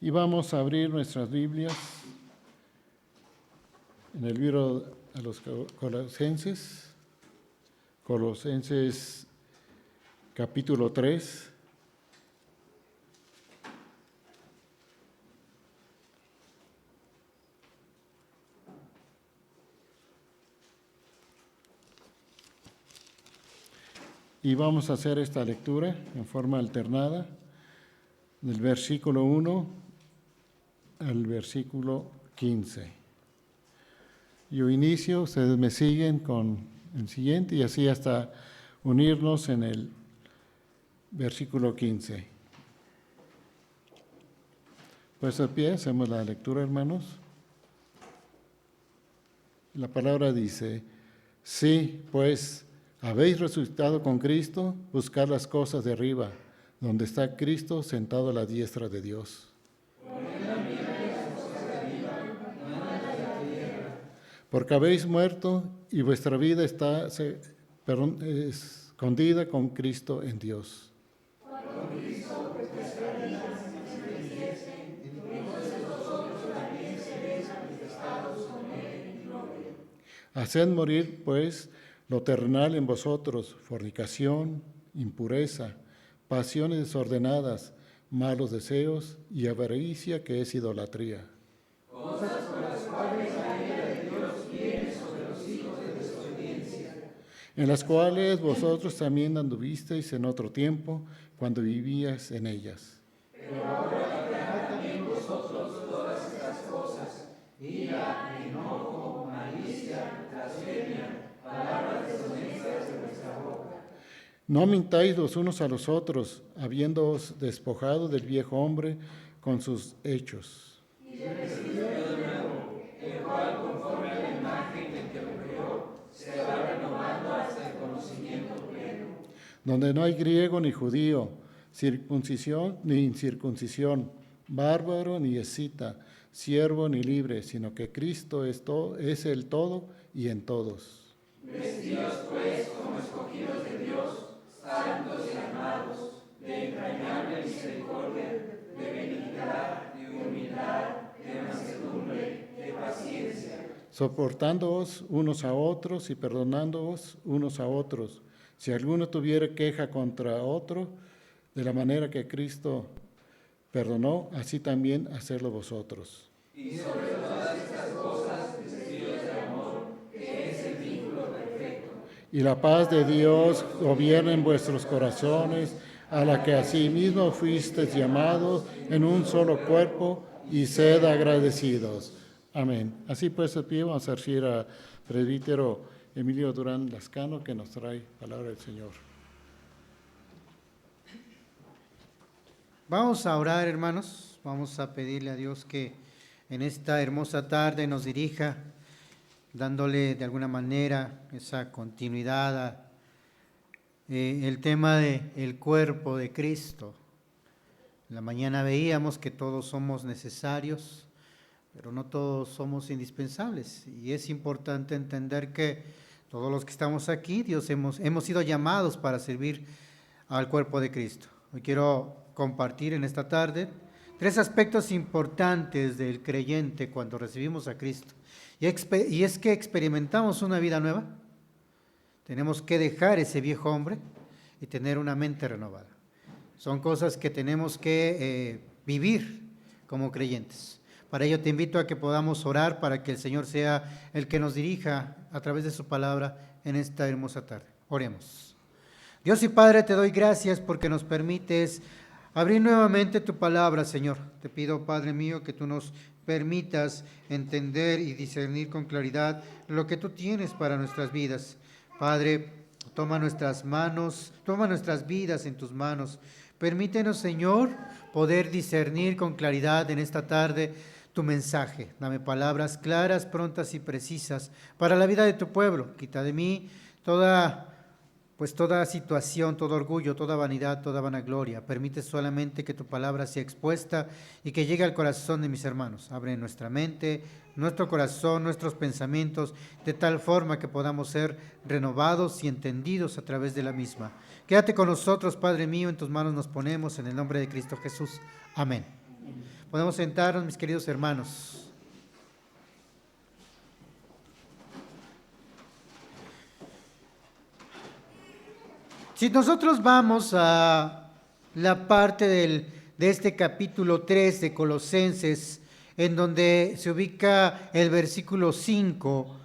Y vamos a abrir nuestras Biblias en el libro a los Colosenses, Colosenses capítulo 3. Y vamos a hacer esta lectura en forma alternada, del versículo 1 al versículo 15. Yo inicio, ustedes me siguen con el siguiente y así hasta unirnos en el versículo 15. Pues a pie, hacemos la lectura, hermanos. La palabra dice: sí, pues, habéis resucitado con Cristo, buscad las cosas de arriba, donde está Cristo sentado a la diestra de Dios. Porque habéis muerto y vuestra vida está escondida con Cristo en Dios. Haced morir, pues, lo terrenal en vosotros: fornicación, impureza, pasiones desordenadas, malos deseos y avaricia, que es idolatría. Cosas por las cuales la ira de Dios viene sobre los hijos de desobediencia, en las cuales vosotros también anduvisteis en otro tiempo, cuando vivíais en ellas. Pero ahora dejad también vosotros todas estas cosas: ira, enojo, malicia, blasfemia, palabras deshonestas de vuestra boca. No mintáis los unos a los otros, habiéndoos despojado del viejo hombre con sus hechos. Y recibido de nuevo, el cual, conforme a la imagen del que lo creó, se va renovando hasta el conocimiento pleno. Donde no hay griego ni judío, circuncisión ni incircuncisión, bárbaro ni escita, siervo ni libre, sino que Cristo es el todo y en todos. Vestidos pues como escogidos de Dios, santos y amados, de entrañable misericordia, de benignidad, de humildad, de mansedumbre, de paciencia, soportándoos unos a otros y perdonándoos unos a otros, si alguno tuviera queja contra otro, de la manera que Cristo perdonó, así también hacedlo vosotros. Y sobre todas estas cosas, vestidos de amor, que es el vínculo perfecto. Y la paz de Dios gobierne en vuestros corazones, a la que asimismo fuisteis llamados en un solo cuerpo, y sed agradecidos. Amén. Así pues, a pie vamos a recibir a presbítero Emilio Durán Lascano, que nos trae palabra del Señor. Vamos a orar, hermanos. Vamos a pedirle a Dios que en esta hermosa tarde nos dirija, dándole de alguna manera esa continuidad a el tema del cuerpo de Cristo. En la mañana veíamos que todos somos necesarios, pero no todos somos indispensables. Y es importante entender que todos los que estamos aquí, hemos sido llamados para servir al cuerpo de Cristo. Hoy quiero compartir en esta tarde 3 aspectos importantes del creyente cuando recibimos a Cristo. Y es que experimentamos una vida nueva. Tenemos que dejar ese viejo hombre y tener una mente renovada. Son cosas que tenemos que vivir como creyentes. Para ello te invito a que podamos orar para que el Señor sea el que nos dirija a través de su palabra en esta hermosa tarde. Oremos. Dios y Padre, te doy gracias porque nos permites abrir nuevamente tu palabra, Señor. Te pido, Padre mío, que tú nos permitas entender y discernir con claridad lo que tú tienes para nuestras vidas. Padre, toma nuestras vidas en tus manos. Permítenos, Señor, poder discernir con claridad en esta tarde tu mensaje. Dame palabras claras, prontas y precisas para la vida de tu pueblo. Quita de mí toda situación, todo orgullo, toda vanidad, toda vanagloria. Permite solamente que tu palabra sea expuesta y que llegue al corazón de mis hermanos. Abre nuestra mente, nuestro corazón, nuestros pensamientos, de tal forma que podamos ser renovados y entendidos a través de la misma. Quédate con nosotros, Padre mío, en tus manos nos ponemos, en el nombre de Cristo Jesús. Amén. Podemos sentarnos, mis queridos hermanos. Si nosotros vamos a la parte de este capítulo 3 de Colosenses, en donde se ubica el versículo 5,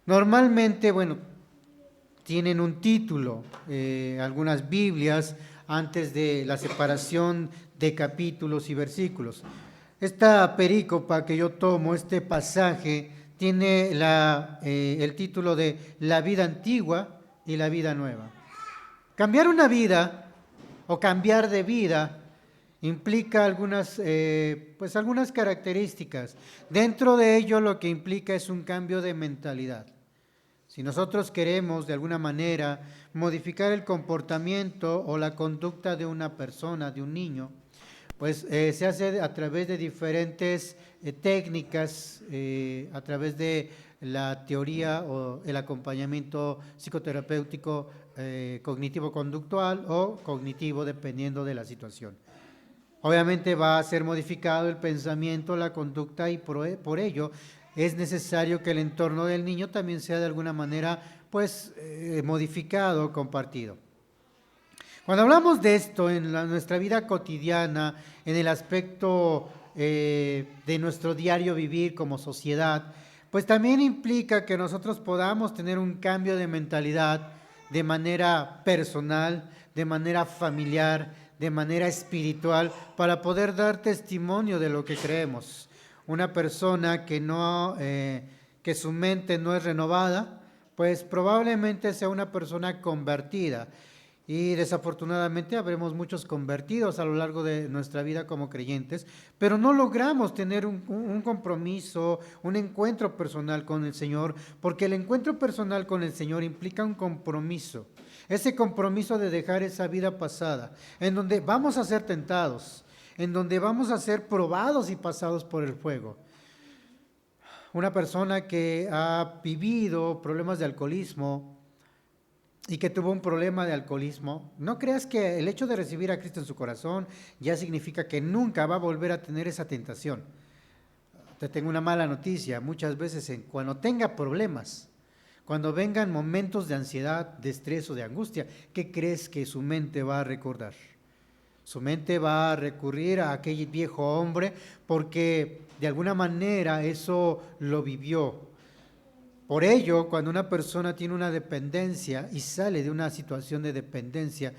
normalmente, tienen un título, algunas Biblias, antes de la separación de capítulos y versículos. Esta perícopa que yo tomo, este pasaje, tiene el título de La vida antigua y la vida nueva. Cambiar una vida o cambiar de vida implica algunas características. Dentro de ello lo que implica es un cambio de mentalidad. Si nosotros queremos de alguna manera modificar el comportamiento o la conducta de una persona, de un niño, pues se hace a través de diferentes técnicas, a través de la teoría o el acompañamiento psicoterapéutico cognitivo-conductual o cognitivo, dependiendo de la situación. Obviamente va a ser modificado el pensamiento, la conducta, y por ello es necesario que el entorno del niño también sea de alguna manera modificado, compartido. Cuando hablamos de esto en nuestra vida cotidiana, en el aspecto de nuestro diario vivir como sociedad, pues también implica que nosotros podamos tener un cambio de mentalidad de manera personal, de manera familiar, de manera espiritual, para poder dar testimonio de lo que creemos. Una persona que su mente no es renovada, pues probablemente sea una persona convertida. Y desafortunadamente habremos muchos convertidos a lo largo de nuestra vida como creyentes, pero no logramos tener un compromiso, un encuentro personal con el Señor, porque el encuentro personal con el Señor implica un compromiso. Ese compromiso de dejar esa vida pasada, en donde vamos a ser tentados, en donde vamos a ser probados y pasados por el fuego. Una persona que ha vivido problemas de alcoholismo y que tuvo un problema de alcoholismo, no creas que el hecho de recibir a Cristo en su corazón ya significa que nunca va a volver a tener esa tentación. Te tengo una mala noticia: muchas veces cuando tenga problemas, cuando vengan momentos de ansiedad, de estrés o de angustia, ¿qué crees que su mente va a recordar? Su mente va a recurrir a aquel viejo hombre, porque de alguna manera eso lo vivió. Por ello, cuando una persona tiene una dependencia y sale de una situación de dependencia,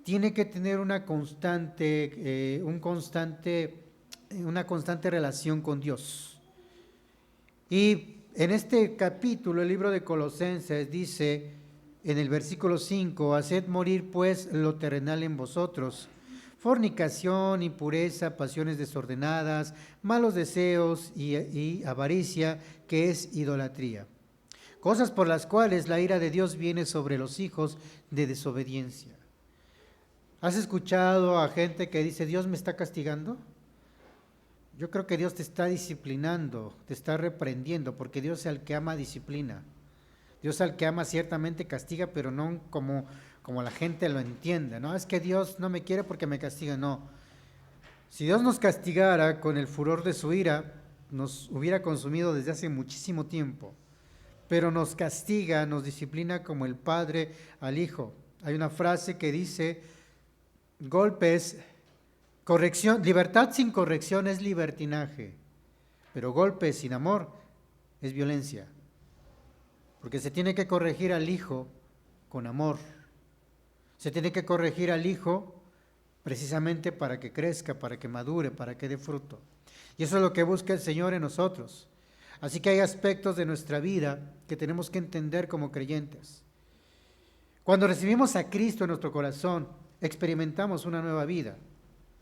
tiene que tener una constante relación con Dios. Y en este capítulo, el libro de Colosenses dice en el versículo 5: haced morir pues lo terrenal en vosotros, fornicación, impureza, pasiones desordenadas, malos deseos y avaricia, que es idolatría. Cosas por las cuales la ira de Dios viene sobre los hijos de desobediencia. ¿Has escuchado a gente que dice: Dios me está castigando? Yo creo que Dios te está disciplinando, te está reprendiendo, porque Dios es el que ama disciplina. Dios al que ama ciertamente castiga, pero no como la gente lo entiende, ¿no? Es que Dios no me quiere porque me castiga, no. Si Dios nos castigara con el furor de su ira, nos hubiera consumido desde hace muchísimo tiempo. Pero nos castiga, nos disciplina como el padre al hijo. Hay una frase que dice: golpes, corrección, libertad sin corrección es libertinaje, pero golpes sin amor es violencia. Porque se tiene que corregir al hijo con amor. Se tiene que corregir al hijo precisamente para que crezca, para que madure, para que dé fruto. Y eso es lo que busca el Señor en nosotros. Así que hay aspectos de nuestra vida que tenemos que entender como creyentes. Cuando recibimos a Cristo en nuestro corazón, experimentamos una nueva vida,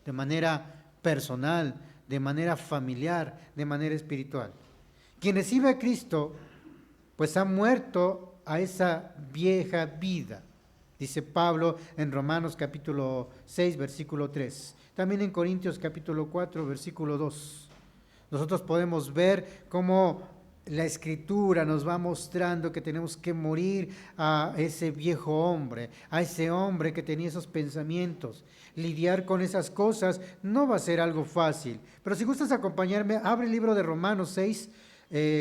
de manera personal, de manera familiar, de manera espiritual. Quien recibe a Cristo, pues ha muerto a esa vieja vida, dice Pablo en Romanos capítulo 6, versículo 3. También en Corintios capítulo 4, versículo 2. Nosotros podemos ver cómo la Escritura nos va mostrando que tenemos que morir a ese viejo hombre, a ese hombre que tenía esos pensamientos. Lidiar con esas cosas no va a ser algo fácil. Pero si gustas acompañarme, abre el libro de Romanos 6,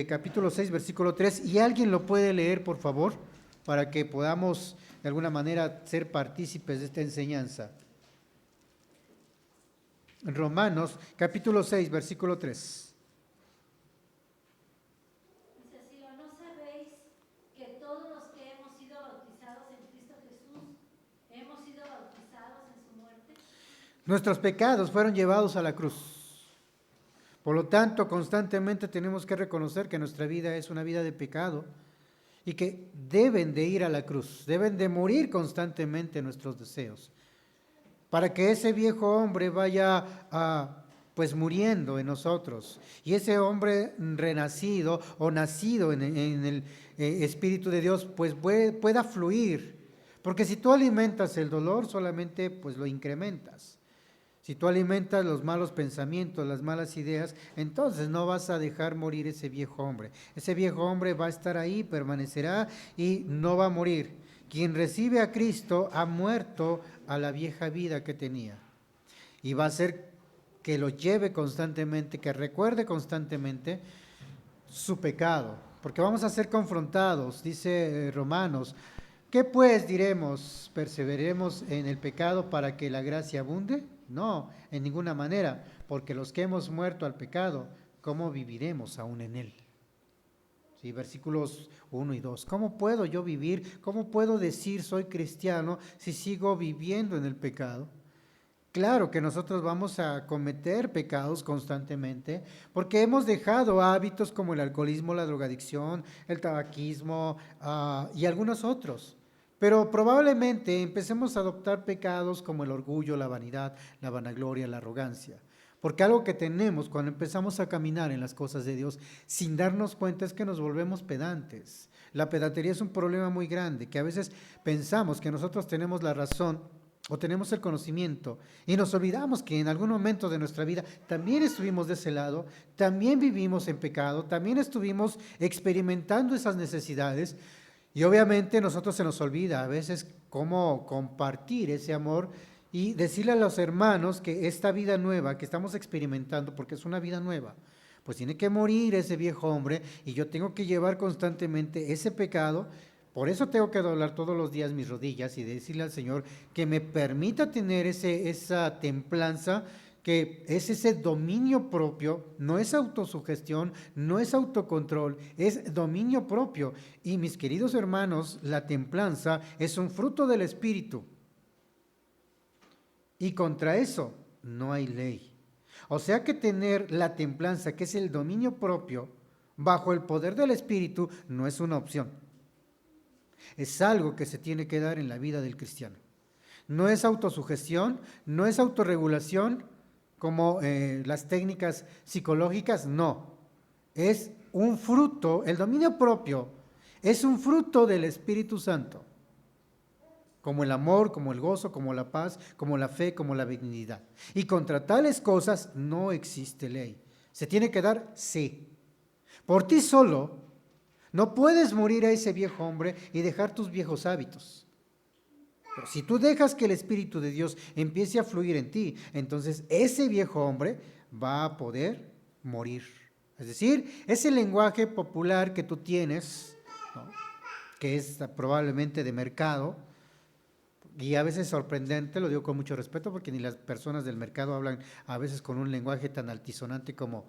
capítulo 6, versículo 3, y alguien lo puede leer, por favor, para que podamos de alguna manera ser partícipes de esta enseñanza. Romanos, capítulo 6, versículo 3. Nuestros pecados fueron llevados a la cruz. Por lo tanto, constantemente tenemos que reconocer que nuestra vida es una vida de pecado y que deben de ir a la cruz, deben de morir constantemente nuestros deseos, para que ese viejo hombre vaya pues muriendo en nosotros, y ese hombre renacido o nacido en el Espíritu de Dios pues pueda fluir, porque si tú alimentas el dolor solamente pues lo incrementas. Si tú alimentas los malos pensamientos, las malas ideas, entonces no vas a dejar morir ese viejo hombre. Ese viejo hombre va a estar ahí, permanecerá y no va a morir. Quien recibe a Cristo ha muerto a la vieja vida que tenía. Y va a ser que lo lleve constantemente, que recuerde constantemente su pecado. Porque vamos a ser confrontados, dice Romanos. ¿Qué pues diremos? ¿Perseveremos en el pecado para que la gracia abunde? No, en ninguna manera, porque los que hemos muerto al pecado, ¿cómo viviremos aún en él? Sí, versículos 1 y 2. ¿Cómo puedo yo vivir? ¿Cómo puedo decir soy cristiano si sigo viviendo en el pecado? Claro que nosotros vamos a cometer pecados constantemente porque hemos dejado hábitos como el alcoholismo, la drogadicción, el tabaquismo y algunos otros. Pero probablemente empecemos a adoptar pecados como el orgullo, la vanidad, la vanagloria, la arrogancia. Porque algo que tenemos cuando empezamos a caminar en las cosas de Dios sin darnos cuenta es que nos volvemos pedantes. La pedantería es un problema muy grande, que a veces pensamos que nosotros tenemos la razón o tenemos el conocimiento y nos olvidamos que en algún momento de nuestra vida también estuvimos de ese lado, también vivimos en pecado, también estuvimos experimentando esas necesidades. Y obviamente nosotros se nos olvida a veces cómo compartir ese amor y decirle a los hermanos que esta vida nueva que estamos experimentando, porque es una vida nueva, pues tiene que morir ese viejo hombre y yo tengo que llevar constantemente ese pecado. Por eso tengo que doblar todos los días mis rodillas y decirle al Señor que me permita tener esa templanza, que es ese dominio propio, no es autosugestión, no es autocontrol, es dominio propio. Y mis queridos hermanos, la templanza es un fruto del Espíritu. Y contra eso no hay ley. O sea que tener la templanza, que es el dominio propio, bajo el poder del Espíritu, no es una opción. Es algo que se tiene que dar en la vida del cristiano. No es autosugestión, no es autorregulación, como las técnicas psicológicas, no. Es un fruto, el dominio propio es un fruto del Espíritu Santo, como el amor, como el gozo, como la paz, como la fe, como la benignidad. Y contra tales cosas no existe ley. ¿Se tiene que dar? Sí. Por ti solo no puedes morir a ese viejo hombre y dejar tus viejos hábitos. Pero si tú dejas que el Espíritu de Dios empiece a fluir en ti, entonces ese viejo hombre va a poder morir. Es decir, ese lenguaje popular que tú tienes, ¿no?, que es probablemente de mercado, y a veces sorprendente, lo digo con mucho respeto, porque ni las personas del mercado hablan a veces con un lenguaje tan altisonante como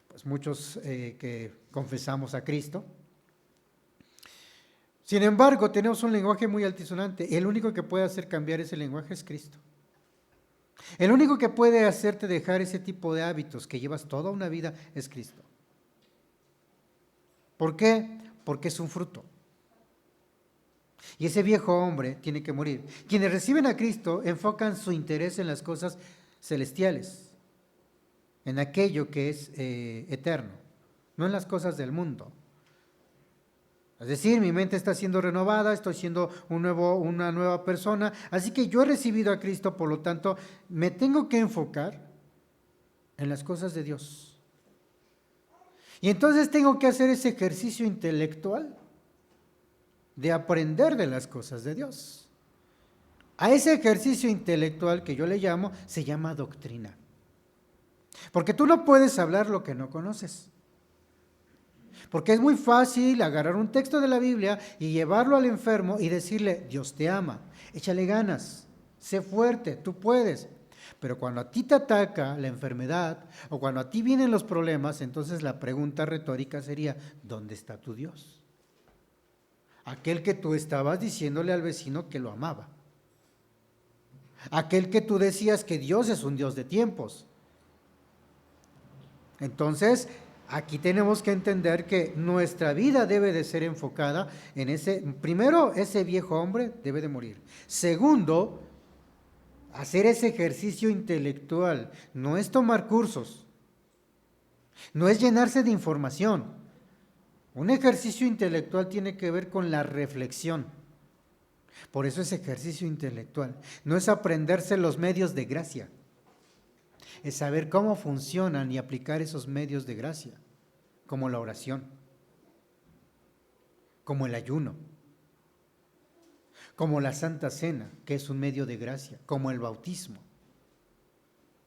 pues, muchos que confesamos a Cristo. Sin embargo, tenemos un lenguaje muy altisonante. El único que puede hacer cambiar ese lenguaje es Cristo. El único que puede hacerte dejar ese tipo de hábitos que llevas toda una vida es Cristo. ¿Por qué? Porque es un fruto. Y ese viejo hombre tiene que morir. Quienes reciben a Cristo enfocan su interés en las cosas celestiales, en aquello que es eterno, no en las cosas del mundo. Es decir, mi mente está siendo renovada, estoy siendo una nueva persona, así que yo he recibido a Cristo, por lo tanto, me tengo que enfocar en las cosas de Dios. Y entonces tengo que hacer ese ejercicio intelectual de aprender de las cosas de Dios. A ese ejercicio intelectual que yo le llamo, se llama doctrina. Porque tú no puedes hablar lo que no conoces. Porque es muy fácil agarrar un texto de la Biblia y llevarlo al enfermo y decirle, Dios te ama, échale ganas, sé fuerte, tú puedes. Pero cuando a ti te ataca la enfermedad o cuando a ti vienen los problemas, entonces la pregunta retórica sería, ¿dónde está tu Dios? Aquel que tú estabas diciéndole al vecino que lo amaba. Aquel que tú decías que Dios es un Dios de tiempos. Entonces, aquí tenemos que entender que nuestra vida debe de ser enfocada en primero, ese viejo hombre debe de morir. Segundo, hacer ese ejercicio intelectual. No es tomar cursos, no es llenarse de información. Un ejercicio intelectual tiene que ver con la reflexión. Por eso es ejercicio intelectual. No es aprenderse los medios de gracia. Es saber cómo funcionan y aplicar esos medios de gracia, como la oración, como el ayuno, como la Santa Cena, que es un medio de gracia, como el bautismo,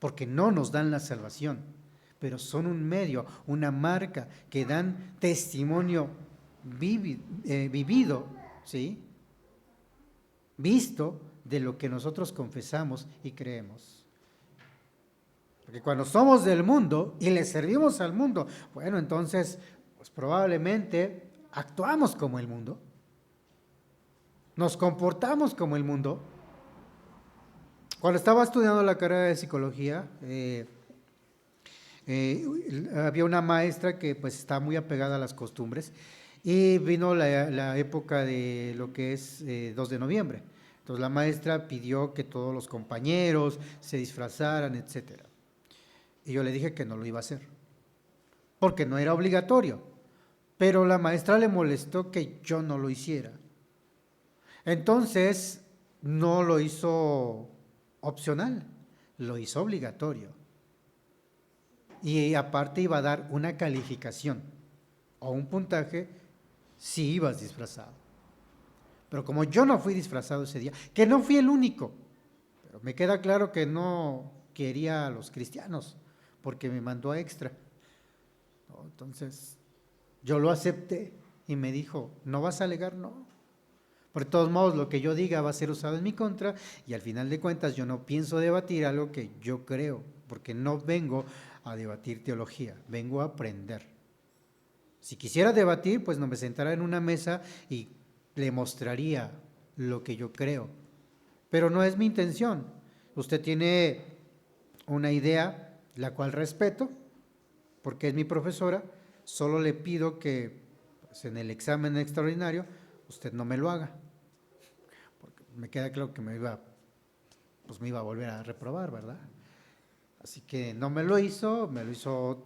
porque no nos dan la salvación, pero son un medio, una marca que dan testimonio vivido, ¿sí? Visto de lo que nosotros confesamos y creemos. Porque cuando somos del mundo y le servimos al mundo, bueno, entonces, pues probablemente actuamos como el mundo, nos comportamos como el mundo. Cuando estaba estudiando la carrera de psicología, había una maestra que pues está muy apegada a las costumbres y vino la época de lo que es 2 de noviembre. Entonces la maestra pidió que todos los compañeros se disfrazaran, etcétera. Y yo le dije que no lo iba a hacer, porque no era obligatorio, pero la maestra le molestó que yo no lo hiciera. Entonces no lo hizo opcional, lo hizo obligatorio. Y aparte iba a dar una calificación o un puntaje si ibas disfrazado. Pero como yo no fui disfrazado ese día, que no fui el único, pero me queda claro que no quería a los cristianos, porque me mandó a extra. Entonces, yo lo acepté y me dijo, ¿no vas a alegar? No. Por todos modos, lo que yo diga va a ser usado en mi contra y al final de cuentas yo no pienso debatir algo que yo creo, porque no vengo a debatir teología, vengo a aprender. Si quisiera debatir, pues no me sentara en una mesa y le mostraría lo que yo creo, pero no es mi intención. Usted tiene una idea, la cual respeto, porque es mi profesora, solo le pido que pues, en el examen extraordinario usted no me lo haga, porque me queda claro que me iba a volver a reprobar, ¿verdad? Así que no me lo hizo,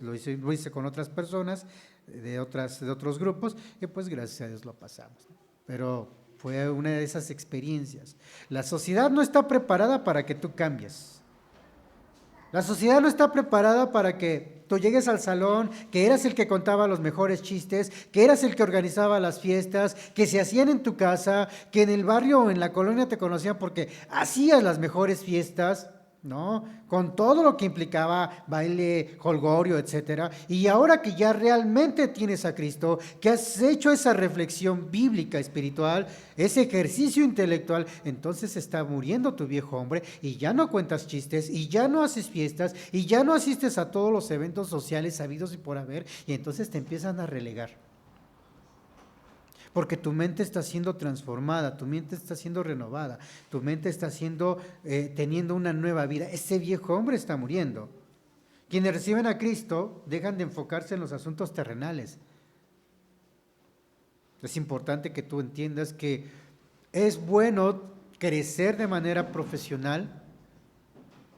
lo hice con otras personas de otros grupos y pues gracias a Dios lo pasamos. Pero fue una de esas experiencias. La sociedad no está preparada para que tú cambies. La sociedad no está preparada para que tú llegues al salón, que eras el que contaba los mejores chistes, que eras el que organizaba las fiestas, que se hacían en tu casa, que en el barrio o en la colonia te conocían porque hacías las mejores fiestas, ¿no? Con todo lo que implicaba baile, jolgorio, etcétera. Y ahora que ya realmente tienes a Cristo, que has hecho esa reflexión bíblica, espiritual, ese ejercicio intelectual, entonces está muriendo tu viejo hombre y ya no cuentas chistes y ya no haces fiestas y ya no asistes a todos los eventos sociales habidos y por haber y entonces te empiezan a relegar. Porque tu mente está siendo transformada, tu mente está siendo renovada, tu mente está teniendo una nueva vida. Ese viejo hombre está muriendo. Quienes reciben a Cristo dejan de enfocarse en los asuntos terrenales. Es importante que tú entiendas que es bueno crecer de manera profesional,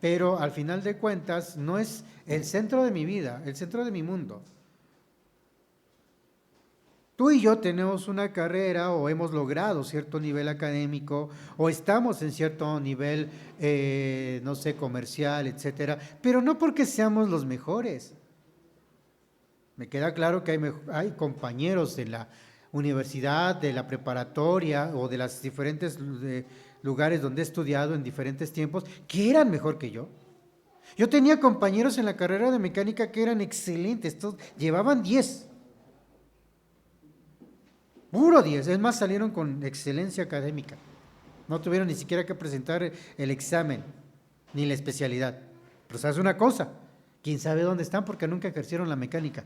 pero al final de cuentas no es el centro de mi vida, el centro de mi mundo. Tú y yo tenemos una carrera o hemos logrado cierto nivel académico o estamos en cierto nivel, no sé, comercial, etcétera, pero no porque seamos los mejores. Me queda claro que hay compañeros de la universidad, de la preparatoria o de los diferentes lugares donde he estudiado en diferentes tiempos que eran mejor que yo. Yo tenía compañeros en la carrera de mecánica que eran excelentes, llevaban 10. Puro 10, es más, salieron con excelencia académica. No tuvieron ni siquiera que presentar el examen, ni la especialidad. Pero sabes una cosa, quién sabe dónde están porque nunca ejercieron la mecánica.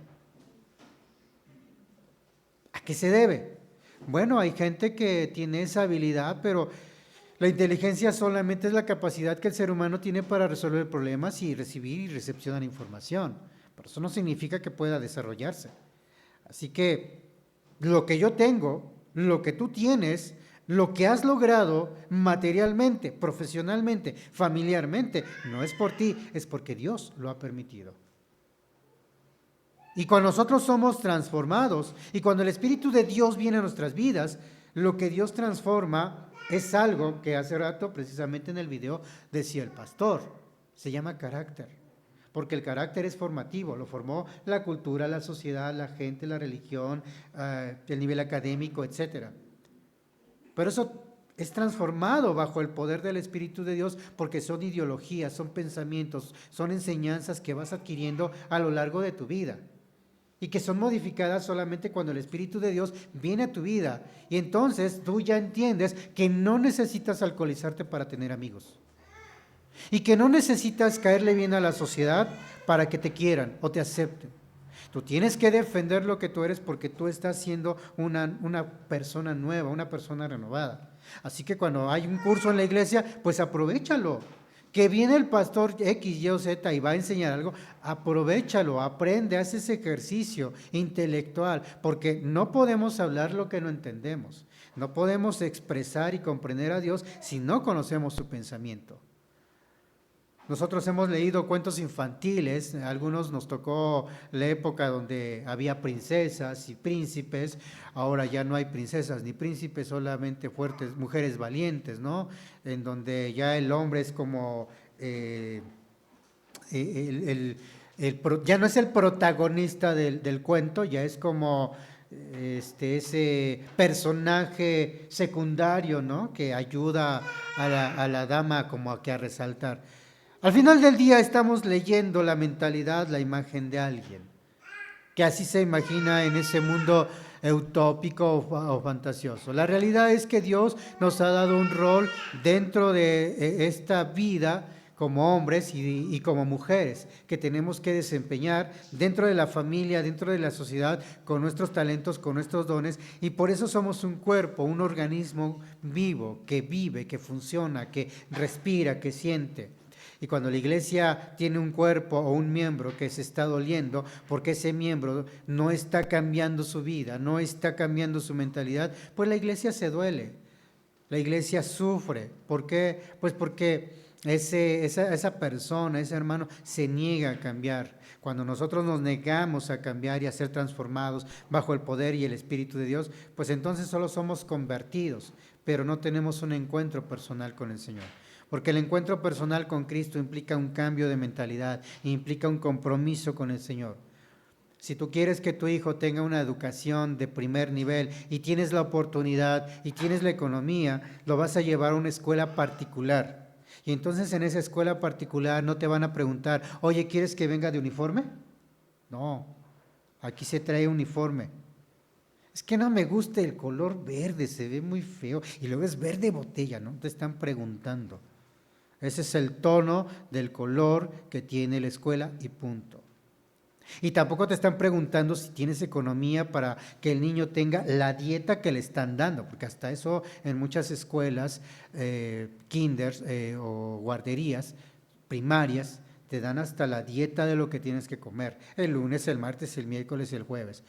¿A qué se debe? Bueno, hay gente que tiene esa habilidad, pero la inteligencia solamente es la capacidad que el ser humano tiene para resolver problemas y recibir y recepcionar información. Pero eso no significa que pueda desarrollarse. Así que lo que yo tengo, lo que tú tienes, lo que has logrado materialmente, profesionalmente, familiarmente, no es por ti, es porque Dios lo ha permitido. Y cuando nosotros somos transformados y cuando el Espíritu de Dios viene a nuestras vidas, lo que Dios transforma es algo que hace rato, precisamente en el video, decía el pastor. Se llama carácter. Porque el carácter es formativo, lo formó la cultura, la sociedad, la gente, la religión, el nivel académico, etc. Pero eso es transformado bajo el poder del Espíritu de Dios porque son ideologías, son pensamientos, son enseñanzas que vas adquiriendo a lo largo de tu vida y que son modificadas solamente cuando el Espíritu de Dios viene a tu vida. Y entonces tú ya entiendes que no necesitas alcoholizarte para tener amigos. Y que no necesitas caerle bien a la sociedad para que te quieran o te acepten. Tú tienes que defender lo que tú eres porque tú estás siendo una persona nueva, una persona renovada. Así que cuando hay un curso en la iglesia, pues aprovéchalo. Que viene el pastor X, Y o Z y va a enseñar algo, aprovéchalo, aprende, haz ese ejercicio intelectual, porque no podemos hablar lo que no entendemos. No podemos expresar y comprender a Dios si no conocemos su pensamiento. Nosotros hemos leído cuentos infantiles, a algunos nos tocó la época donde había princesas y príncipes, ahora ya no hay princesas ni príncipes, solamente fuertes, mujeres valientes, ¿no? En donde ya el hombre es como, ya no es el protagonista del cuento, ya es como ese personaje secundario, ¿no? Que ayuda a la dama como a resaltar. Al final del día estamos leyendo la mentalidad, la imagen de alguien, que así se imagina en ese mundo utópico o fantasioso. La realidad es que Dios nos ha dado un rol dentro de esta vida como hombres y como mujeres, que tenemos que desempeñar dentro de la familia, dentro de la sociedad, con nuestros talentos, con nuestros dones, y por eso somos un cuerpo, un organismo vivo, que vive, que funciona, que respira, que siente. Y cuando la iglesia tiene un cuerpo o un miembro que se está doliendo porque ese miembro no está cambiando su vida, no está cambiando su mentalidad, pues la iglesia se duele, la iglesia sufre. ¿Por qué? Pues porque esa persona, ese hermano se niega a cambiar. Cuando nosotros nos negamos a cambiar y a ser transformados bajo el poder y el Espíritu de Dios, pues entonces solo somos convertidos, pero no tenemos un encuentro personal con el Señor. Porque el encuentro personal con Cristo implica un cambio de mentalidad, implica un compromiso con el Señor. Si tú quieres que tu hijo tenga una educación de primer nivel y tienes la oportunidad y tienes la economía, lo vas a llevar a una escuela particular. Y entonces en esa escuela particular no te van a preguntar, oye, ¿quieres que venga de uniforme? No, aquí se trae uniforme. Es que no me gusta el color verde, se ve muy feo. Y luego es verde botella, ¿no? Te están preguntando. Ese es el tono del color que tiene la escuela y punto. Y tampoco te están preguntando si tienes economía para que el niño tenga la dieta que le están dando, porque hasta eso en muchas escuelas, kinders o guarderías primarias, te dan hasta la dieta de lo que tienes que comer, el lunes, el martes, el miércoles y el jueves.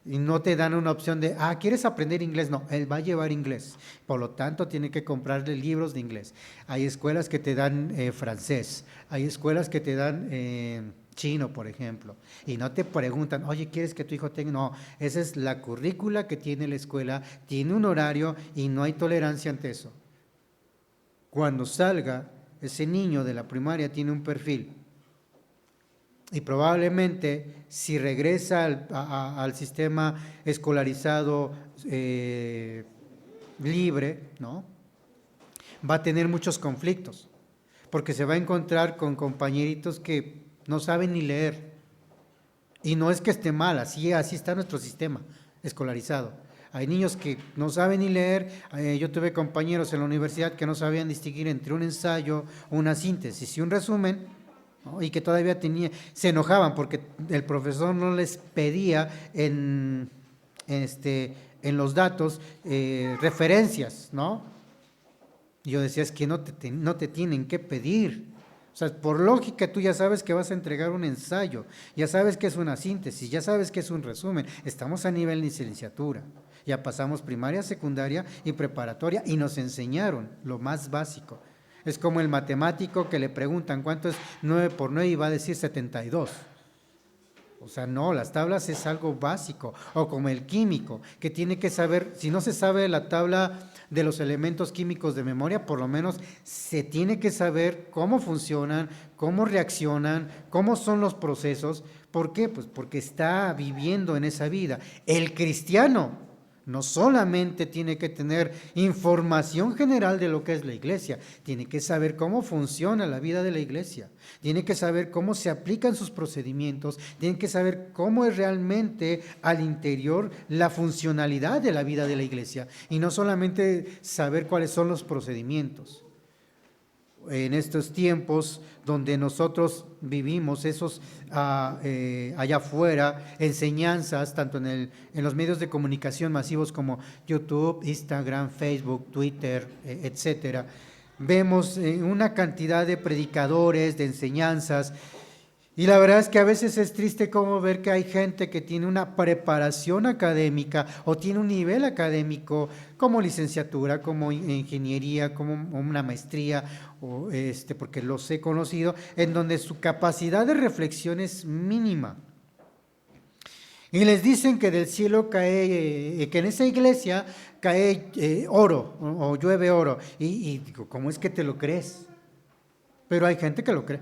Y no te dan una opción de, ¿quieres aprender inglés? No, él va a llevar inglés. Por lo tanto, tiene que comprarle libros de inglés. Hay escuelas que te dan francés, hay escuelas que te dan chino, por ejemplo. Y no te preguntan, oye, ¿quieres que tu hijo tenga? No, esa es la currícula que tiene la escuela, tiene un horario y no hay tolerancia ante eso. Cuando salga, ese niño de la primaria tiene un perfil. Y probablemente si regresa al sistema escolarizado libre, ¿no?, va a tener muchos conflictos, porque se va a encontrar con compañeritos que no saben ni leer. Y no es que esté mal, así está nuestro sistema escolarizado. Hay niños que no saben ni leer. Yo tuve compañeros en la universidad que no sabían distinguir entre un ensayo, una síntesis y un resumen, ¿no?, y que todavía se enojaban porque el profesor no les pedía en los datos referencias, ¿no? Y yo decía, es que no te tienen que pedir. O sea, por lógica tú ya sabes que vas a entregar un ensayo, ya sabes que es una síntesis, ya sabes que es un resumen. Estamos a nivel de licenciatura, ya pasamos primaria, secundaria y preparatoria y nos enseñaron lo más básico. Es como el matemático que le preguntan cuánto es 9 por 9 y va a decir 72. O sea, no, las tablas es algo básico. O como el químico, que tiene que saber, si no se sabe la tabla de los elementos químicos de memoria, por lo menos se tiene que saber cómo funcionan, cómo reaccionan, cómo son los procesos. ¿Por qué? Pues porque está viviendo en esa vida. El cristiano no solamente tiene que tener información general de lo que es la iglesia, tiene que saber cómo funciona la vida de la iglesia, tiene que saber cómo se aplican sus procedimientos, tiene que saber cómo es realmente al interior la funcionalidad de la vida de la iglesia y no solamente saber cuáles son los procedimientos. En estos tiempos donde nosotros vivimos esos allá afuera, enseñanzas, tanto en los medios de comunicación masivos como YouTube, Instagram, Facebook, Twitter, etcétera, vemos una cantidad de predicadores, de enseñanzas, y la verdad es que a veces es triste como ver que hay gente que tiene una preparación académica o tiene un nivel académico como licenciatura, como ingeniería, como una maestría, o porque los he conocido, en donde su capacidad de reflexión es mínima. Y les dicen que del cielo cae, que en esa iglesia cae oro o llueve oro. Y digo, ¿cómo es que te lo crees? Pero hay gente que lo cree.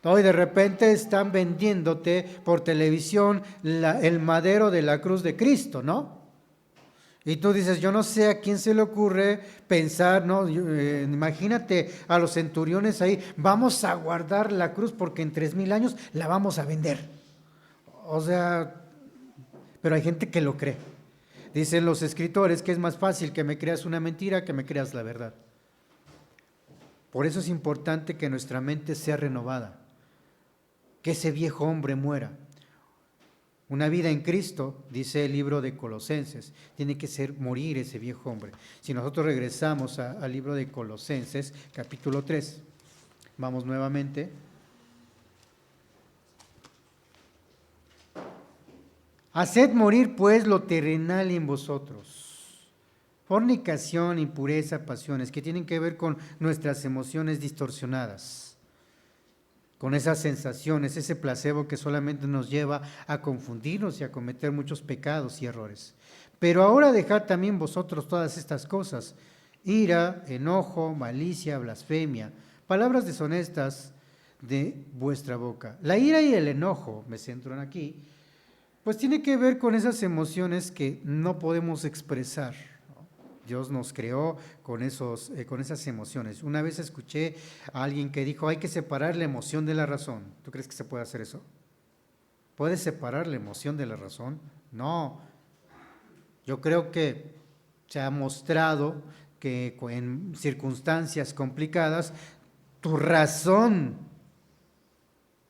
Y de repente están vendiéndote por televisión el madero de la cruz de Cristo, ¿no? Y tú dices, yo no sé a quién se le ocurre pensar, ¿no? Imagínate a los centuriones ahí, vamos a guardar la cruz porque en 3000 años la vamos a vender. O sea, pero hay gente que lo cree. Dicen los escritores que es más fácil que me creas una mentira que me creas la verdad. Por eso es importante que nuestra mente sea renovada, que ese viejo hombre muera. Una vida en Cristo, dice el libro de Colosenses, tiene que ser morir ese viejo hombre. Si nosotros regresamos al libro de Colosenses, capítulo 3, vamos nuevamente. Haced morir pues lo terrenal en vosotros. Fornicación, impureza, pasiones, que tienen que ver con nuestras emociones distorsionadas, con esas sensaciones, ese placebo que solamente nos lleva a confundirnos y a cometer muchos pecados y errores. Pero ahora dejad también vosotros todas estas cosas: ira, enojo, malicia, blasfemia, palabras deshonestas de vuestra boca. La ira y el enojo, me centro en aquí, pues tiene que ver con esas emociones que no podemos expresar. Dios nos creó con esas emociones. Una vez escuché a alguien que dijo, hay que separar la emoción de la razón. ¿Tú crees que se puede hacer eso? ¿Puedes separar la emoción de la razón? No. Yo creo que se ha mostrado que en circunstancias complicadas tu razón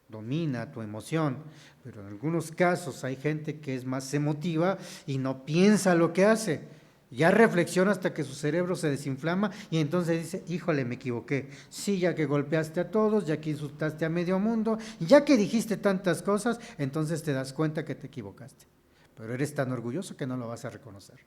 domina tu emoción, pero en algunos casos hay gente que es más emotiva y no piensa lo que hace. Ya reflexiona hasta que su cerebro se desinflama y entonces dice, híjole, me equivoqué. Sí, ya que golpeaste a todos, ya que insultaste a medio mundo, ya que dijiste tantas cosas, entonces te das cuenta que te equivocaste. Pero eres tan orgulloso que no lo vas a reconocer.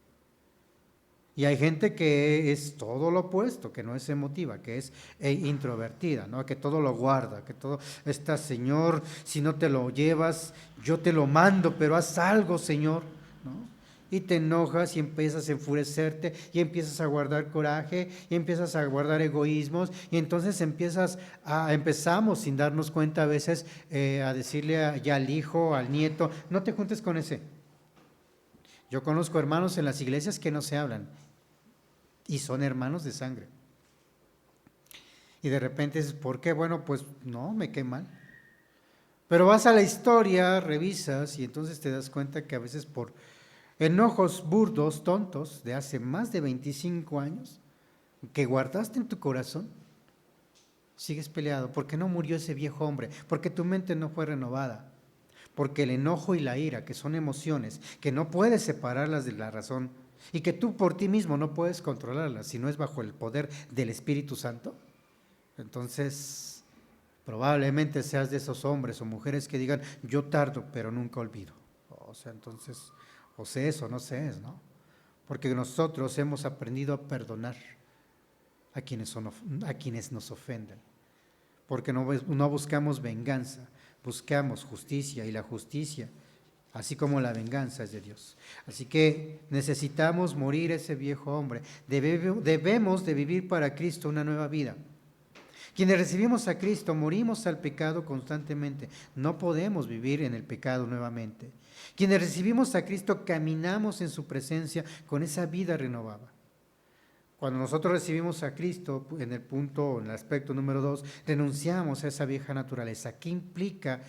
Y hay gente que es todo lo opuesto, que no es emotiva, que es introvertida, ¿no? Que todo lo guarda, que todo está, Señor, si no te lo llevas, yo te lo mando, pero haz algo, Señor, ¿no? Y te enojas y empiezas a enfurecerte y empiezas a guardar coraje y empiezas a guardar egoísmos y entonces empezamos sin darnos cuenta a veces a decirle ya al hijo, al nieto, no te juntes con ese. Yo conozco hermanos en las iglesias que no se hablan y son hermanos de sangre. Y de repente dices, ¿por qué? Bueno, pues no, me cae mal. Pero vas a la historia, revisas y entonces te das cuenta que a veces por enojos burdos, tontos, de hace más de 25 años, que guardaste en tu corazón, sigues peleado. ¿Por qué no murió ese viejo hombre? Porque tu mente no fue renovada. Porque el enojo y la ira, que son emociones, que no puedes separarlas de la razón, y que tú por ti mismo no puedes controlarlas, si no es bajo el poder del Espíritu Santo, entonces probablemente seas de esos hombres o mujeres que digan, yo tardo, pero nunca olvido. O sea, entonces, o sé eso, no sé eso, ¿no? Porque nosotros hemos aprendido a perdonar a quienes nos ofenden. Porque no buscamos venganza, buscamos justicia, y la justicia, así como la venganza, es de Dios. Así que necesitamos morir ese viejo hombre. Debemos de vivir para Cristo una nueva vida. Quienes recibimos a Cristo morimos al pecado constantemente. No podemos vivir en el pecado nuevamente. Quienes recibimos a Cristo caminamos en su presencia con esa vida renovada. Cuando nosotros recibimos a Cristo, en el aspecto número 2, renunciamos a esa vieja naturaleza. ¿Qué implica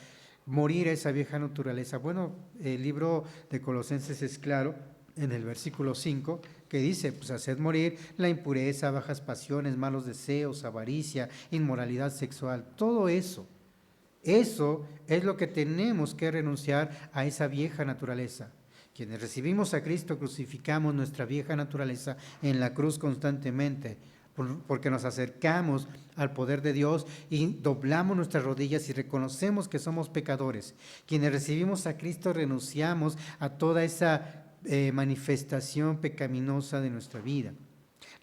morir a esa vieja naturaleza? Bueno, el libro de Colosenses es claro en el versículo 5, que dice, pues haced morir la impureza, bajas pasiones, malos deseos, avaricia, inmoralidad sexual, todo eso. Eso es lo que tenemos que renunciar a esa vieja naturaleza. Quienes recibimos a Cristo crucificamos nuestra vieja naturaleza en la cruz constantemente, porque nos acercamos al poder de Dios y doblamos nuestras rodillas y reconocemos que somos pecadores. Quienes recibimos a Cristo renunciamos a toda esa manifestación pecaminosa de nuestra vida.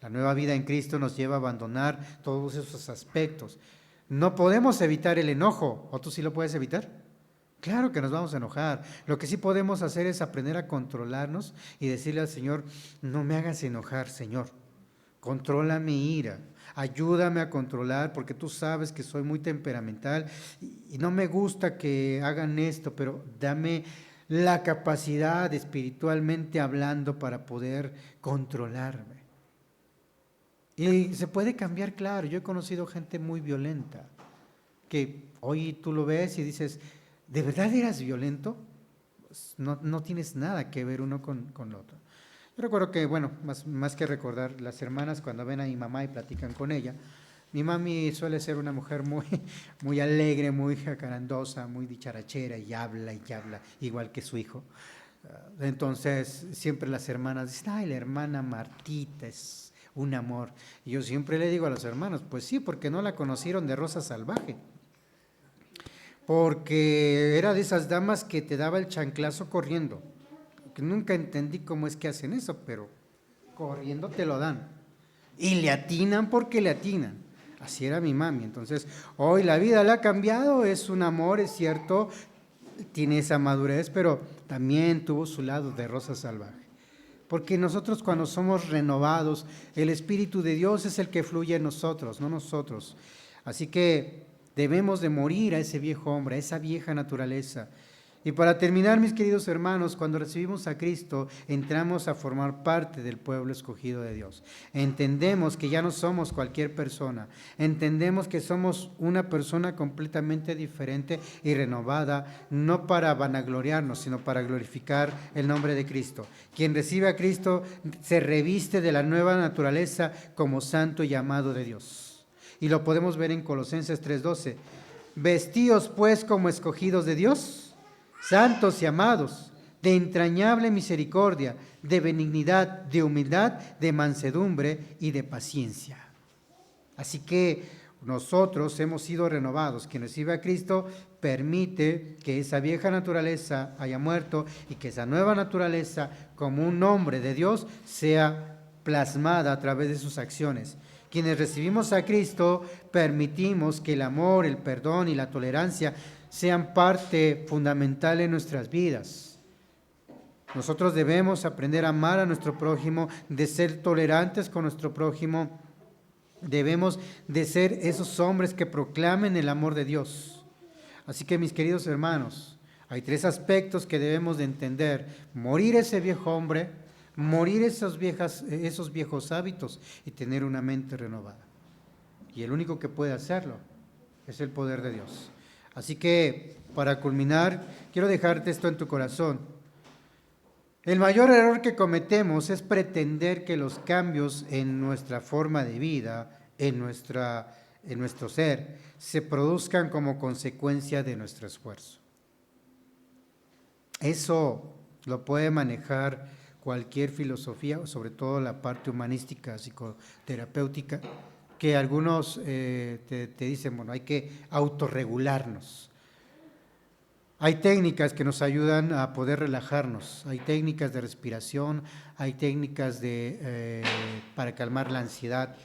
La nueva vida en Cristo nos lleva a abandonar todos esos aspectos. No podemos evitar el enojo, ¿o tú sí lo puedes evitar? Claro que nos vamos a enojar. Lo que sí podemos hacer es aprender a controlarnos y decirle al Señor, no me hagas enojar, Señor, controla mi ira, ayúdame a controlar, porque tú sabes que soy muy temperamental y no me gusta que hagan esto, pero dame la capacidad espiritualmente hablando para poder controlarme. Y se puede cambiar, claro. Yo he conocido gente muy violenta, que hoy tú lo ves y dices, ¿de verdad eras violento? Pues no tienes nada que ver uno con lo otro. Yo recuerdo que, bueno, más que recordar, las hermanas cuando ven a mi mamá y platican con ella, mi mami suele ser una mujer muy alegre, muy jacarandosa, muy dicharachera y habla, igual que su hijo. Entonces, siempre las hermanas dicen, ay, la hermana Martita es un amor. Y yo siempre le digo a los hermanos, pues sí, porque no la conocieron de Rosa Salvaje. Porque era de esas damas que te daba el chanclazo corriendo. Que nunca entendí cómo es que hacen eso, pero corriendo te lo dan. Y le atinan porque le atinan. Así era mi mami. Entonces, hoy la vida la ha cambiado, es un amor, es cierto, tiene esa madurez, pero también tuvo su lado de Rosa Salvaje. Porque nosotros cuando somos renovados, el Espíritu de Dios es el que fluye en nosotros, no nosotros. Así que debemos de morir a ese viejo hombre, a esa vieja naturaleza. Y para terminar, mis queridos hermanos, cuando recibimos a Cristo, entramos a formar parte del pueblo escogido de Dios. Entendemos que ya no somos cualquier persona. Entendemos que somos una persona completamente diferente y renovada, no para vanagloriarnos, sino para glorificar el nombre de Cristo. Quien recibe a Cristo se reviste de la nueva naturaleza como santo y amado de Dios. Y lo podemos ver en Colosenses 3:12. Vestíos pues como escogidos de Dios, santos y amados, de entrañable misericordia, de benignidad, de humildad, de mansedumbre y de paciencia. Así que nosotros hemos sido renovados. Quien recibe a Cristo permite que esa vieja naturaleza haya muerto y que esa nueva naturaleza, como un hombre de Dios, sea plasmada a través de sus acciones. Quienes recibimos a Cristo permitimos que el amor, el perdón y la tolerancia sean parte fundamental en nuestras vidas. Nosotros debemos aprender a amar a nuestro prójimo, de ser tolerantes con nuestro prójimo. Debemos de ser esos hombres que proclamen el amor de Dios. Así que, mis queridos hermanos, hay 3 aspectos que debemos de entender: morir ese viejo hombre, morir esos viejos hábitos y tener una mente renovada. Y el único que puede hacerlo es el poder de Dios. Así que, para culminar, quiero dejarte esto en tu corazón. El mayor error que cometemos es pretender que los cambios en nuestra forma de vida, en nuestro ser, se produzcan como consecuencia de nuestro esfuerzo. Eso lo puede manejar cualquier filosofía, sobre todo la parte humanística, psicoterapéutica, que algunos te dicen, bueno, hay que autorregularnos. Hay técnicas que nos ayudan a poder relajarnos, hay técnicas de respiración, hay técnicas para calmar la ansiedad.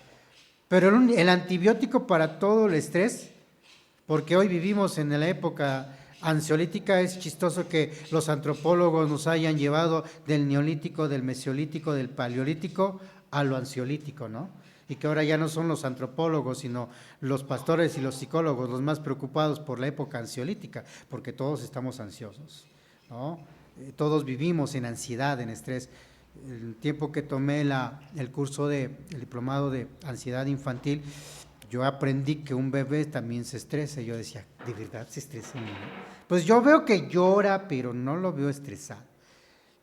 Pero el antibiótico para todo el estrés, porque hoy vivimos en la época ansiolítica, es chistoso que los antropólogos nos hayan llevado del neolítico, del mesolítico, del paleolítico a lo ansiolítico, ¿no? Y que ahora ya no son los antropólogos, sino los pastores y los psicólogos los más preocupados por la época ansiolítica, porque todos estamos ansiosos, ¿no? Todos vivimos en ansiedad, en estrés. El tiempo que tomé el curso el diplomado de ansiedad infantil, yo aprendí que un bebé también se estresa. Yo decía, ¿de verdad se estresa un niño? Pues yo veo que llora, pero no lo veo estresado.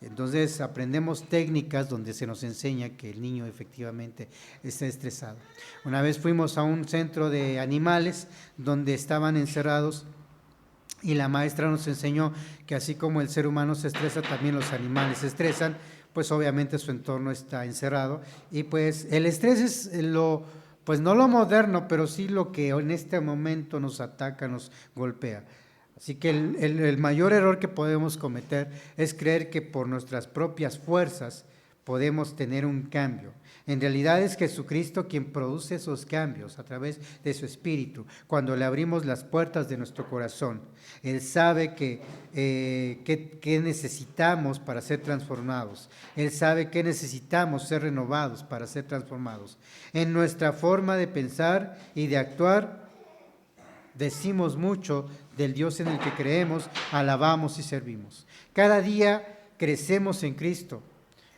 Entonces aprendemos técnicas donde se nos enseña que el niño efectivamente está estresado. Una vez fuimos a un centro de animales donde estaban encerrados y la maestra nos enseñó que así como el ser humano se estresa, también los animales se estresan, pues obviamente su entorno está encerrado y pues el estrés es pues no lo moderno, pero sí lo que en este momento nos ataca, nos golpea. Así que el mayor error que podemos cometer es creer que por nuestras propias fuerzas podemos tener un cambio. En realidad es Jesucristo quien produce esos cambios a través de su Espíritu. Cuando le abrimos las puertas de nuestro corazón, Él sabe qué necesitamos para ser transformados. Él sabe qué necesitamos ser renovados para ser transformados. En nuestra forma de pensar y de actuar, decimos mucho del Dios en el que creemos, alabamos y servimos. Cada día crecemos en Cristo.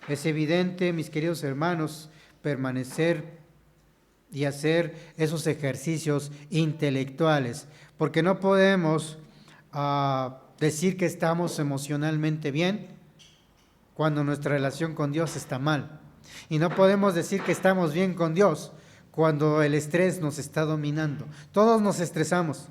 Es evidente, mis queridos hermanos, permanecer y hacer esos ejercicios intelectuales, porque no podemos decir que estamos emocionalmente bien cuando nuestra relación con Dios está mal. Y no podemos decir que estamos bien con Dios cuando el estrés nos está dominando. Todos nos estresamos,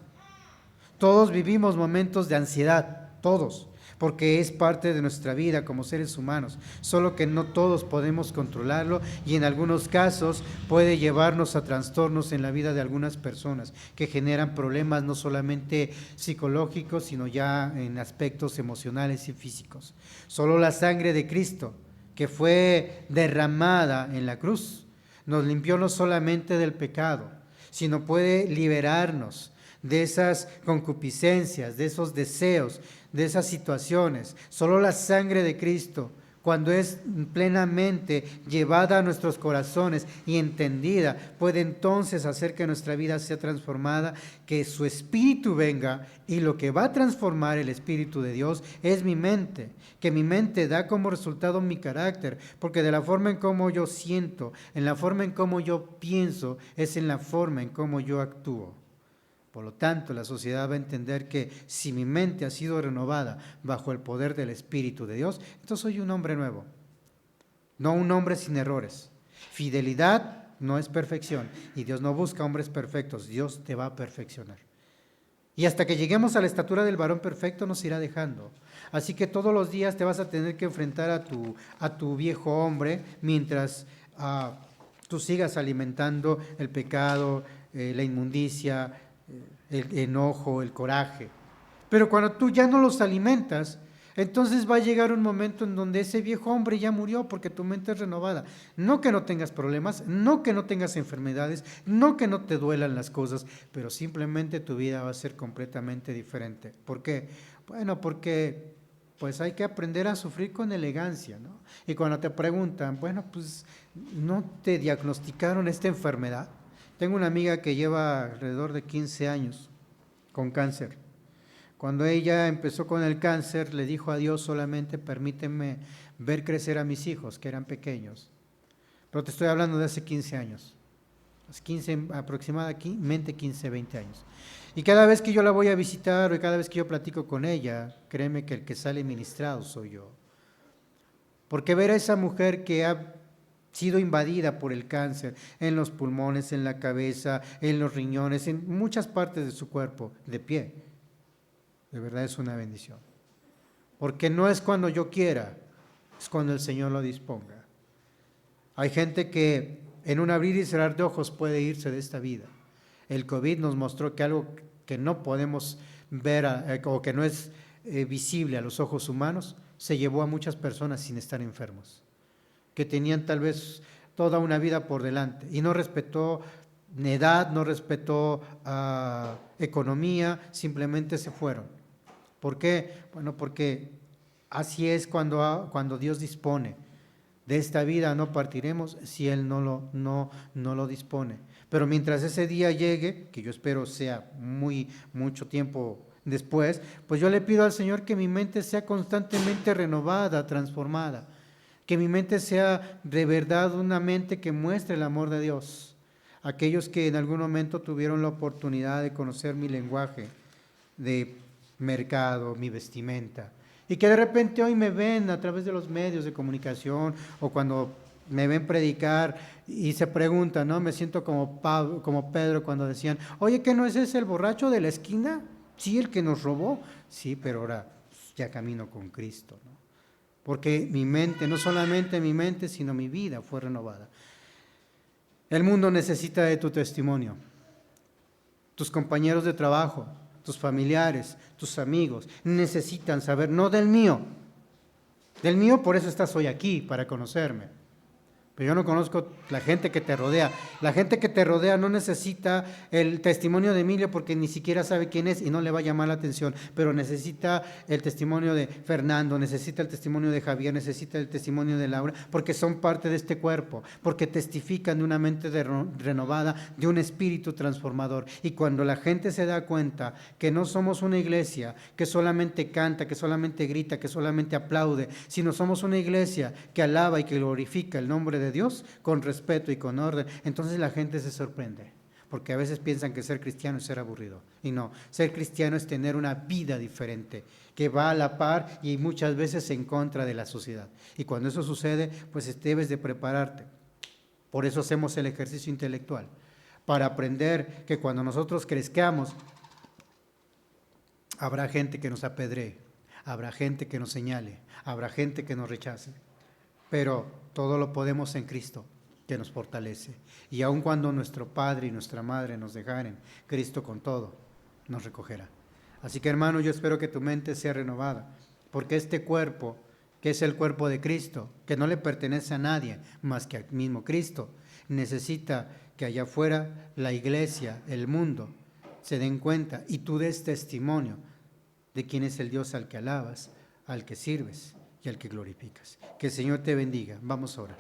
todos vivimos momentos de ansiedad, todos, porque es parte de nuestra vida como seres humanos, solo que no todos podemos controlarlo y en algunos casos puede llevarnos a trastornos en la vida de algunas personas que generan problemas no solamente psicológicos, sino ya en aspectos emocionales y físicos. Solo la sangre de Cristo, que fue derramada en la cruz, nos limpió no solamente del pecado, sino puede liberarnos de esas concupiscencias, de esos deseos, de esas situaciones. Solo la sangre de Cristo, cuando es plenamente llevada a nuestros corazones y entendida, puede entonces hacer que nuestra vida sea transformada, que su Espíritu venga, y lo que va a transformar el Espíritu de Dios es mi mente, que mi mente da como resultado mi carácter, porque de la forma en cómo yo siento, en la forma en cómo yo pienso, es en la forma en cómo yo actúo. Por lo tanto, la sociedad va a entender que si mi mente ha sido renovada bajo el poder del Espíritu de Dios, entonces soy un hombre nuevo, no un hombre sin errores. Fidelidad no es perfección y Dios no busca hombres perfectos, Dios te va a perfeccionar. Y hasta que lleguemos a la estatura del varón perfecto nos irá dejando. Así que todos los días te vas a tener que enfrentar a tu viejo hombre mientras tú sigas alimentando el pecado, la inmundicia, el enojo, el coraje. Pero cuando tú ya no los alimentas, entonces va a llegar un momento en donde ese viejo hombre ya murió porque tu mente es renovada. No que no tengas problemas, no que no tengas enfermedades, no que no te duelan las cosas, pero simplemente tu vida va a ser completamente diferente. ¿Por qué? Bueno, porque pues hay que aprender a sufrir con elegancia, ¿no? Y cuando te preguntan, bueno, pues no te diagnosticaron esta enfermedad. Tengo una amiga que lleva alrededor de 15 años con cáncer. Cuando ella empezó con el cáncer, le dijo a Dios: solamente permíteme ver crecer a mis hijos, que eran pequeños. Pero te estoy hablando de hace 15 años, aproximadamente 15, 20 años. Y cada vez que yo la voy a visitar o cada vez que yo platico con ella, créeme que el que sale ministrado soy yo. Porque ver a esa mujer que ha sido invadida por el cáncer en los pulmones, en la cabeza, en los riñones, en muchas partes de su cuerpo, de pie, de verdad es una bendición. Porque no es cuando yo quiera, es cuando el Señor lo disponga. Hay gente que en un abrir y cerrar de ojos puede irse de esta vida. El COVID nos mostró que algo que no podemos ver o que no es visible a los ojos humanos, se llevó a muchas personas sin estar enfermos, que tenían tal vez toda una vida por delante y no respetó edad, no respetó economía, simplemente se fueron. ¿Por qué? Bueno, porque así es cuando Dios dispone. De esta vida no partiremos si Él no lo dispone. Pero mientras ese día llegue, que yo espero sea mucho tiempo después, pues yo le pido al Señor que mi mente sea constantemente renovada, transformada. Que mi mente sea de verdad una mente que muestre el amor de Dios. Aquellos que en algún momento tuvieron la oportunidad de conocer mi lenguaje de mercado, mi vestimenta, y que de repente hoy me ven a través de los medios de comunicación o cuando me ven predicar y se preguntan, ¿no? Me siento como Pedro cuando decían: oye, ¿que no es ese el borracho de la esquina? Sí, el que nos robó. Sí, pero ahora ya camino con Cristo, ¿no? Porque mi mente, no solamente mi mente, sino mi vida fue renovada. El mundo necesita de tu testimonio. Tus compañeros de trabajo, tus familiares, tus amigos, necesitan saber, no del mío, por eso estás hoy aquí, para conocerme. Pero yo no conozco la gente que te rodea. La gente que te rodea no necesita el testimonio de Emilio porque ni siquiera sabe quién es y no le va a llamar la atención, pero necesita el testimonio de Fernando, necesita el testimonio de Javier, necesita el testimonio de Laura, porque son parte de este cuerpo, porque testifican de una mente renovada, de un espíritu transformador. Y cuando la gente se da cuenta que no somos una iglesia que solamente canta, que solamente grita, que solamente aplaude, sino somos una iglesia que alaba y que glorifica el nombre de Dios con respeto y con orden, entonces la gente se sorprende, porque a veces piensan que ser cristiano es ser aburrido, y no, ser cristiano es tener una vida diferente, que va a la par y muchas veces en contra de la sociedad, y cuando eso sucede, pues debes de prepararte. Por eso hacemos el ejercicio intelectual, para aprender que cuando nosotros crezcamos, habrá gente que nos apedree, habrá gente que nos señale, habrá gente que nos rechace, pero todo lo podemos en Cristo, que nos fortalece. Y aun cuando nuestro padre y nuestra madre nos dejaren, Cristo con todo nos recogerá. Así que, hermano, yo espero que tu mente sea renovada, porque este cuerpo, que es el cuerpo de Cristo, que no le pertenece a nadie más que al mismo Cristo, necesita que allá afuera la iglesia, el mundo, se den cuenta y tú des testimonio de quién es el Dios al que alabas, al que sirves y al que glorificas. Que el Señor te bendiga. Vamos a orar.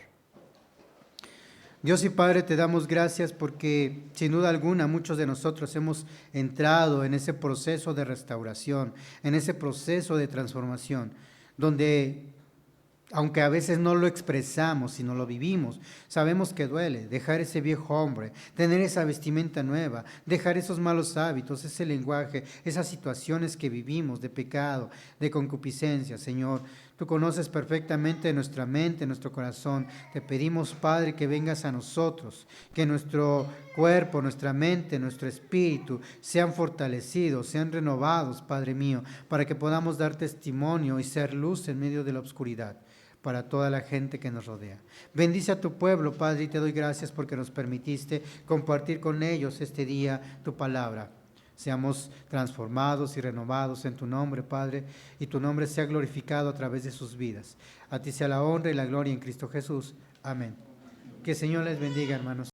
Dios y Padre, te damos gracias porque sin duda alguna muchos de nosotros hemos entrado en ese proceso de restauración, en ese proceso de transformación, donde aunque a veces no lo expresamos, sino lo vivimos, sabemos que duele dejar ese viejo hombre, tener esa vestimenta nueva, dejar esos malos hábitos, ese lenguaje, esas situaciones que vivimos de pecado, de concupiscencia. Señor, tú conoces perfectamente nuestra mente, nuestro corazón. Te pedimos, Padre, que vengas a nosotros, que nuestro cuerpo, nuestra mente, nuestro espíritu sean fortalecidos, sean renovados, Padre mío, para que podamos dar testimonio y ser luz en medio de la oscuridad para toda la gente que nos rodea. Bendice a tu pueblo, Padre, y te doy gracias porque nos permitiste compartir con ellos este día tu palabra. Seamos transformados y renovados en tu nombre, Padre, y tu nombre sea glorificado a través de sus vidas. A ti sea la honra y la gloria en Cristo Jesús. Amén. Que el Señor les bendiga, hermanos.